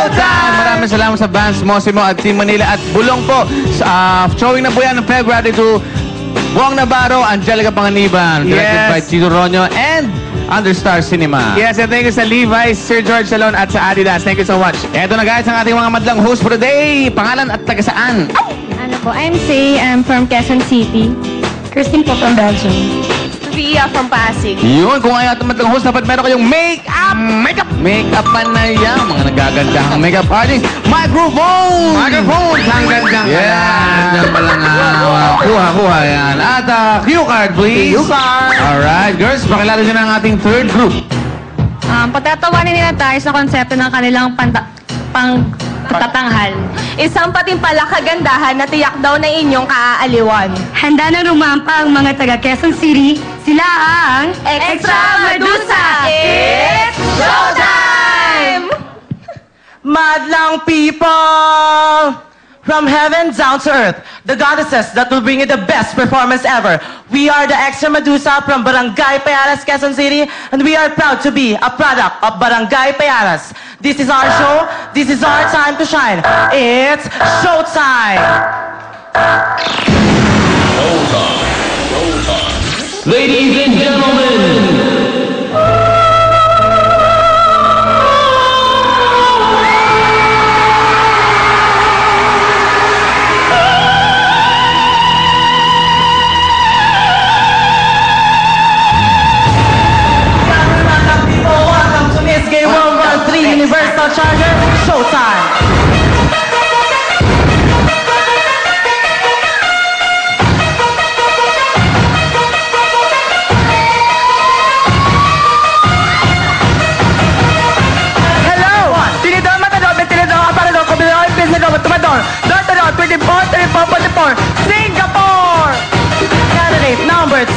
Showtime! Maraming salamat sa Vance Mosimo at Team Manila at Bulong po. Showing na po yan ng February 2. Wong Navarro, Angelica Panganiban, directed by Tito Ronyo and Understar Cinema. Yes, and thank you sa Levi's, Sir George Salon at sa Adidas. Thank you so much. Eto na guys, ang ating mga madlang host for the day. Pangalan at taga saan? Ano po, I'm Say, I'm from Quezon City. Christine po from Belgium. Via from Pasig. Yun, kung ayaw ating madlang host, dapat meron kayong make-up! Make-up pa na yan. Mga nagagandahang make-up artist. Microphone! Hanggang dyan ka yan. Dyan pa lang. Kuha yan. At cue card, please. Cue card. Alright, girls, pakilala nyo na ang ating third group. Patatawanin nila tayo sa konsepto ng kanilang pagtatanghal. Isang patimpala kagandahan na tiyak daw na inyong kaaaliwan. Handa na rumampa ang mga taga Quezon City. Sila ang Extra Medusa! It's showtime! Madlang people! From heaven down to earth, the goddesses that will bring you the best performance ever. We are the Extra Medusa from Barangay Payaras, Quezon City, and we are proud to be a product of Barangay Payaras. This is our show. This is our time to shine. It's showtime! Ladies and gentlemen, Welcome to Miss Gay World Run 3 Universal Charger Showtime! Singapore! Candidate number 2.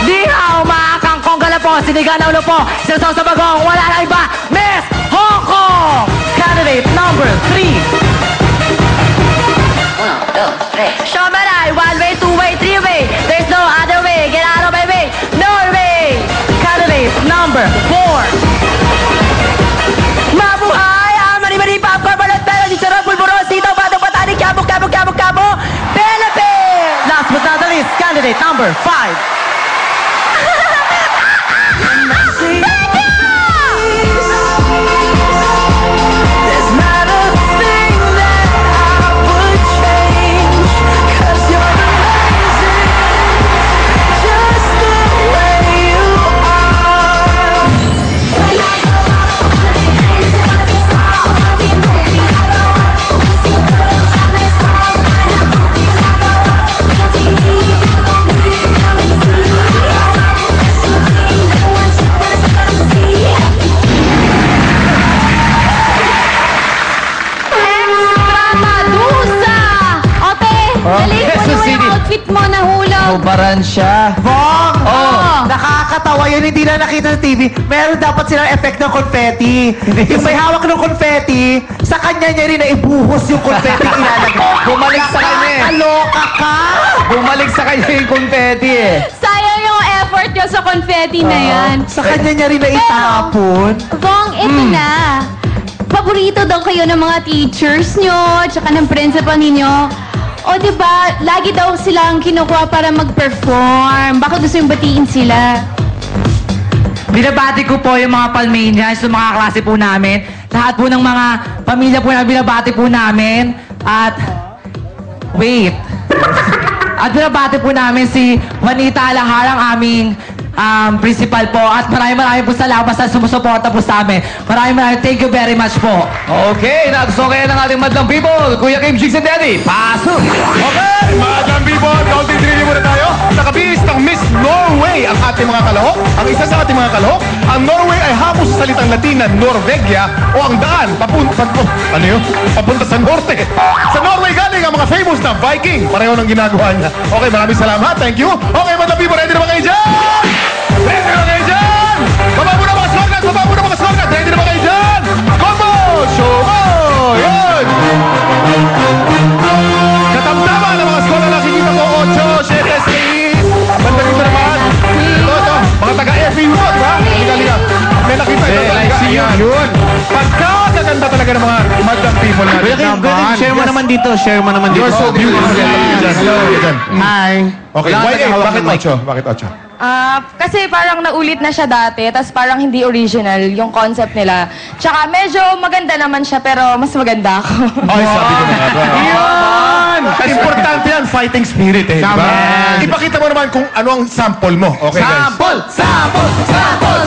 Di hao mga kangkong gala po, sinigang na ulo po, sinasaw sa bagong, wala na iba, Miss Hong Kong! Candidate number 3. Shomarai, one way, two way, three way. There's no other way. Get out of my way. Norway! Candidate number 4. Mabuhay! Mani-mani, popcorn, balot, balot, isarap, pulburon, sitaw, batang, patani, kabo, Philippines! Last but not the least, candidate number 5. Baran siya. Bong! Nakakatawa yun, hindi na nakita sa TV. Meron dapat silang effect ng confetti. Yung may hawak ng confetti, sa kanya niya rin na ibuhos yung confetti ilalagay. Bumalik sa kanya eh. Nakakaloka ka! Bumalik sa kanya yung confetti eh. Sayang yung effort nyo sa confetti na yan. Sa kanya niya rin na itapon. Bong, ito na. Paborito daw kayo ng mga teachers nyo, tsaka ng principal ninyo. O diba, lagi daw silang kinukuha para mag-perform. Baka gusto yung batiin sila. Binabati ko po yung mga Palmanians, yung mga klase po namin. Lahat po ng mga pamilya po na binabati po namin. At, wait. At binabati po namin si Juanita Alahar, ang aming principal po. At maraming po salamat sa sumusuporta po sa amin. Maraming thank you very much po. Okay, nagustuhan kayo ng ating madlang people. Kuya Kim, Jigs, and Daddy, pasok! Okay, madlang people, counting 3 muna tayo. Nakabihis ng Miss Norway ang ating mga kalahok. Ang isa sa ating mga kalahok, ang Norway ay hapos sa salitang Latin na Norvegia o ang daan papunta sa norte. Sa Norway galing ang mga famous na Viking. Pareho ng ginagawa niya. Okay, maraming salamat. Thank you. Okay, madlang people, ready na ba kayo dyan? Ready na ba kayo dyan? Baba mo na mga skorgat! Ready na ba kayo dyan? Combo! Show mo! Yun! Katamtama ng mga skorgat na nakikita ko. 8, 7, 6. Banda dito naman. Ito. Mga taga-FU, di ba? Liga. May nakita ito. I see you. Yun. Pagkakaganda talaga ng mga madlang people natin. Kuya Kim, share mo naman dito. Share mo naman dito. You're so beautiful. Hello. Hi. Okay, Kailangan why natin hawak bakit ng mic. 8? Bakit 8? Kasi parang naulit na siya dati, tapos parang hindi original yung concept nila. Tsaka medyo maganda naman siya, pero mas maganda ako. Ay, sabi ko na nga ba? Yun! Importante yan, fighting spirit eh, di ba? Tama. Ipakita mo naman kung ano ang sample mo. Okay, guys? Sample! Sample!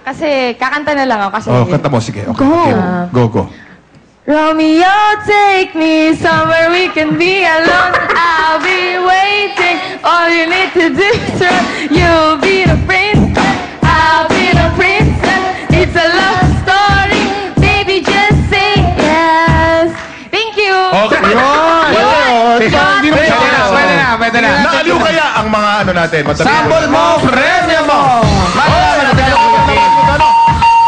Kasi kakanta na lang ako. Kasi Oh, kanta mo, sige. Okay. Go. Romeo, take me somewhere we can be alone. I'll be waiting. All you need to do is run. You'll be the princess. I'll be the princess. It's a love story. Baby, just say yes. Thank you. Okay. Hindi naman Pwede na. Naaliw kaya ang mga ano natin? Sample mo, premyo mo.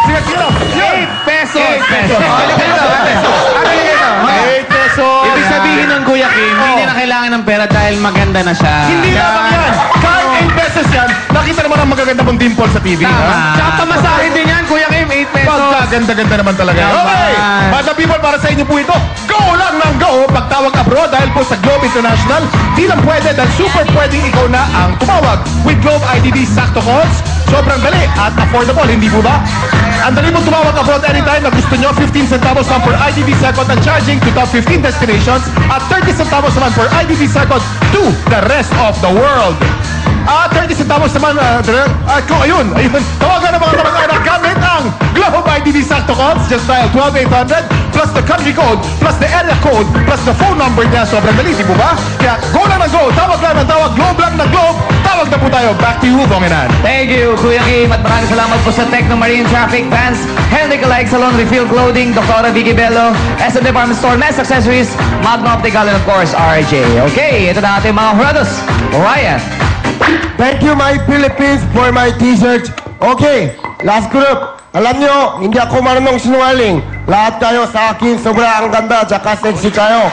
Sige, sige. 8 pesos. 8 pesos. Ano ganito? Ano ganito? 8 pesos. Ibig sabihin ng Kuya Kim, hindi na kailangan ng pera dahil maganda na siya. Hindi lamang yan. Kahit 8 pesos yan, nakita naman ang magaganda mong dimple sa TV. Tama. ha? Tsaka pamasahin din yan, Kuya Kim, 8 pesos. Pagkaganda-ganda naman talaga. Tama. Okay! Bata people, para sa inyo po ito. Go lang ng go! Pagtawag abroad dahil po sa Globe International, di lang pwede dahil super pwedeng ikaw na ang tumawag. With Globe IDD Sakto Calls, sobrang dali at affordable, hindi po ba? Ang dali mo tumawag abroad anytime na gusto nyo, 15 centavos lang per IDD second ang charging to top 15 destinations at 30 centavos naman per IDD second to the rest of the world. 30 centavos naman, ayun, tawagan ng mga kamag-anak gamit ang Globe IDD Sakto Calls. Just dial 12800 plus the country code, plus the area code, plus the phone number niya. Sobrang dali, di po ba? Kaya go lang ng go, tawag lang ng tawag, globe lang ng globe. Tawag na po tayo. Back to you, Bonginan. Thank you, Kuya Kim. At maraming salamat po sa Techno Marine Traffic Vans, Henry Calaig Salon Refill Clothing, Dr. Vicky Bello, SM Department Store, Mess Accessories, Magna Optical, and of course, RJ. Okay, ito na ating mga hurados. Ryan. Thank you, my Philippines, for my t-shirt. Okay, last group. Alam nyo, hindi ako marunong sinungaling. Lahat kayo sa akin, sobrang ganda, tsaka sexy kayo.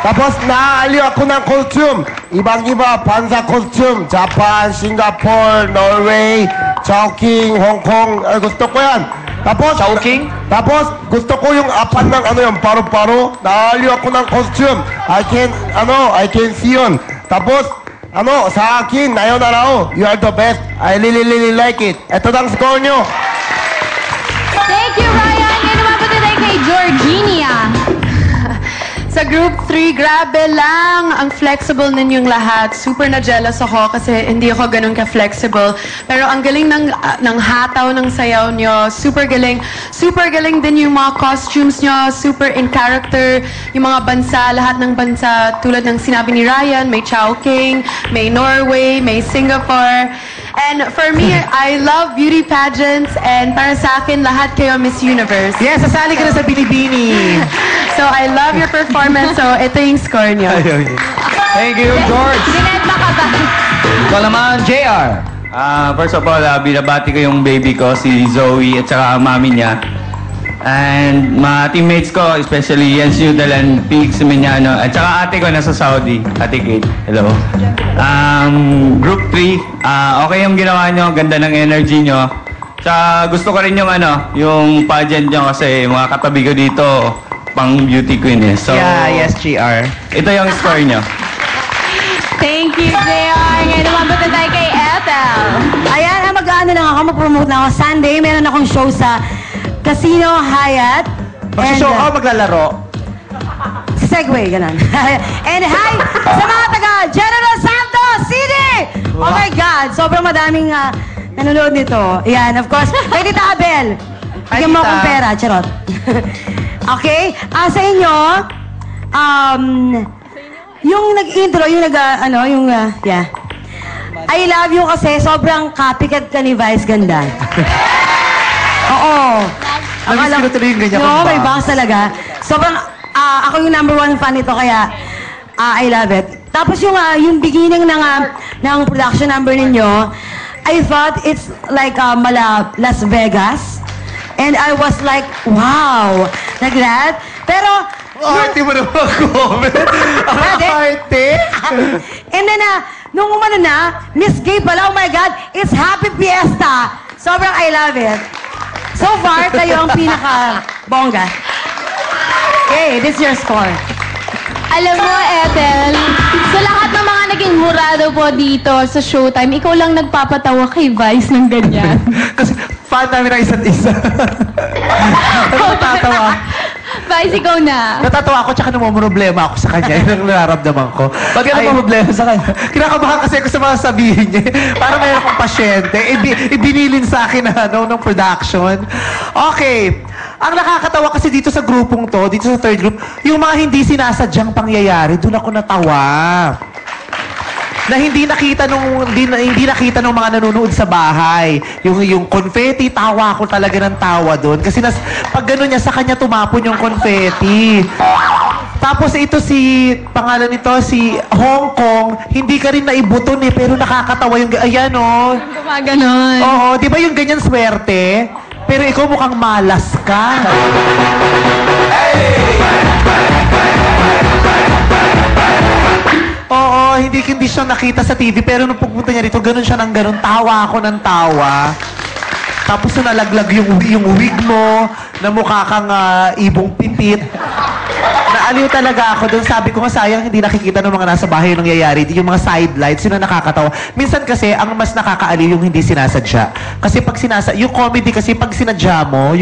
Tapos naaaliw ako ng costume. Ibang-iba, Panza costume. Japan, Singapore, Norway, Chowking, Hong Kong. Gusto ko yan. Tapos, Chowking? Tapos, gusto ko yung apan ng paru-paro. Naaaliw ako ng costume. I can see yun. Tapos, sa akin, nayon na rao. You are the best. I really like it. Ito ang score nyo. Thank you, Ryan. Ngayon naman po tayo kay Georgina. Sa Group 3, grabe lang ang flexible ninyong lahat. Super na-jealous ako kasi hindi ako ganun ka-flexible. Pero ang galing ng hataw ng sayaw nyo. Super galing. Super galing din yung mga costumes nyo. Super in character. Yung mga bansa, lahat ng bansa. Tulad ng sinabi ni Ryan, may Chowking, may Norway, may Singapore. And for me, I love beauty pageants. And para sa akin, lahat kayo Miss Universe. Yes, sasali ka na sa Binibini. So I love your performance. So ito yung score nyo. Thank you, George. Dinedma ka ba? Ito naman, JR. First of all, binabati ko yung baby ko, si Zoe, at saka ang mami niya. And mga teammates ko, especially Jens Nudalan, Pig Simignano, at saka ate ko nasa Saudi, Ate Kate. Hello. Group 3, okay yung ginawa nyo, ganda ng energy nyo. Tsaka gusto ko rin yung yung pageant nyo kasi mga katabi ko dito, pang beauty queen eh. So, yes, GR. ito yung score nyo. Thank you, JR. Ngayon naman po tayo kay Ethel. Ayan, mag-ano lang ako, mag-promote na ako. Sunday, meron akong show sa Casino Hyatt. Mag-show ka, maglalaro. Segway, ganun. And hi sa mga taga General Santos City! Oh my God, sobrang madaming nanonood nito. Ayan, of course, kay Tita Abel. Bigyan mo akong pera, charot. Okay, sa inyo, yung nag-intro, yung yeah. I love you kasi sobrang copycat ka ni Vice Ganda. Oo. Namiss ko na tuloy yung ganyan No, kong may box. box talaga. Sobrang, ako yung #1 fan nito kaya I love it. Tapos yung beginning ng production number ninyo, I thought it's like Las Vegas. And I was like, wow, like that. Pero, Arte mo naman comment. Arte. and then, nung umano na, Miss Gay pala, oh my God, it's Happy Fiesta. Sobrang I love it. So far, kayo ang pinaka-bongga. Okay, this is your score. Alam mo, Ethel, sa lahat ng mga naging murado po dito sa Showtime, ikaw lang nagpapatawa kay Vice ng ganyan. Kasi fan namin ng isa't isa. Natatawa. Vice, ikaw na. Natatawa ako tsaka namumroblema ako sa kanya. Yun ang nararamdaman ko. Ba't ka namumroblema sa kanya? Kinakabahan kasi ako sa mga sabihin niya. Parang mayroon akong pasyente. Ibinilin sa akin na ng production. Okay. Ang nakakatawa kasi dito sa grupong to, dito sa third group, yung mga hindi sinasadyang pangyayari, doon ako natawa. Na hindi nakita nung mga nanonood sa bahay. Yung confetti, tawa ako talaga ng tawa doon. Kasi pag gano'n niya, sa kanya tumapon yung confetti. Tapos ito pangalan nito, si Hong Kong, hindi ka rin naibuton pero nakakatawa yung, ayan Gumaganon. Oo, di ba yung ganyan swerte? Pero ikaw mukhang malas ka. Oo, hindi siya nakita sa TV, pero nung pagpunta niya dito, ganun siya ng ganun. Tawa ako ng tawa. Tapos nalaglag yung wig mo, na mukha kang ibong pipit. Naaliw talaga ako doon. Sabi ko nga, sayang hindi nakikita ng mga nasa bahay yung nangyayari. Yung mga sidelights, yun ang nakakatawa. Minsan kasi, ang mas nakakaaliw yung hindi sinasadya. Kasi pag yung comedy kasi, pag sinadya mo,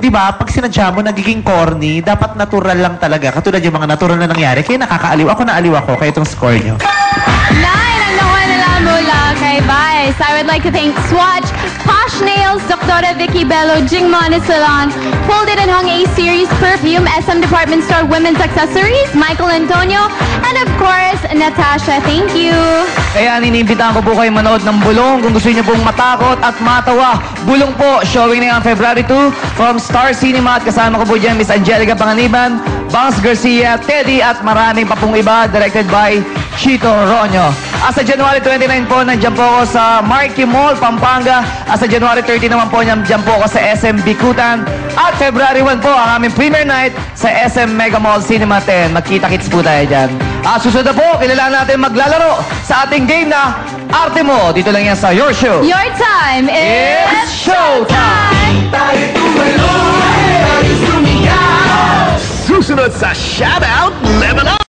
di ba, pag sinadya mo, nagiging corny, dapat natural lang talaga. Katulad yung mga natural na nangyari. Kaya nakakaaliw. Ako naaliw ako, kaya itong score nyo. 9 ang nakuha nila mula kay Vice. I would like to thank Swatch, Posh Nails, Dr. Vicky Bello, Jingmon Salon, Folded and Hung A-Series Perfume, SM Department Store Women's Accessories, Michael Antonio, and of course, Natasha. Thank you. Kaya niniimbitahan ko po kayo manood ng Bulong. Kung gusto niyo pong matakot at matawa, Bulong po, showing na yan February 2 from Star Cinema. At kasama ko po dyan, Miss Angelica Panganiban, Bangs Garcia, Teddy, at maraming pa pong iba, directed by Chito Ronyo. As sa January 29 po, nandiyan po ako sa Marquee Mall, Pampanga. As sa January 30 naman po, nandiyan po ako sa SM Bikutan. At February 1 po, ang aming premiere night sa SM Mega Mall Cinema 10. Magkita-kits po tayo dyan. At susunod na po, kailangan natin maglalaro sa ating game na Arte Mo. Dito lang yan sa Your Show. Your time is It's showtime! Susunod sa Shoutout Level Up!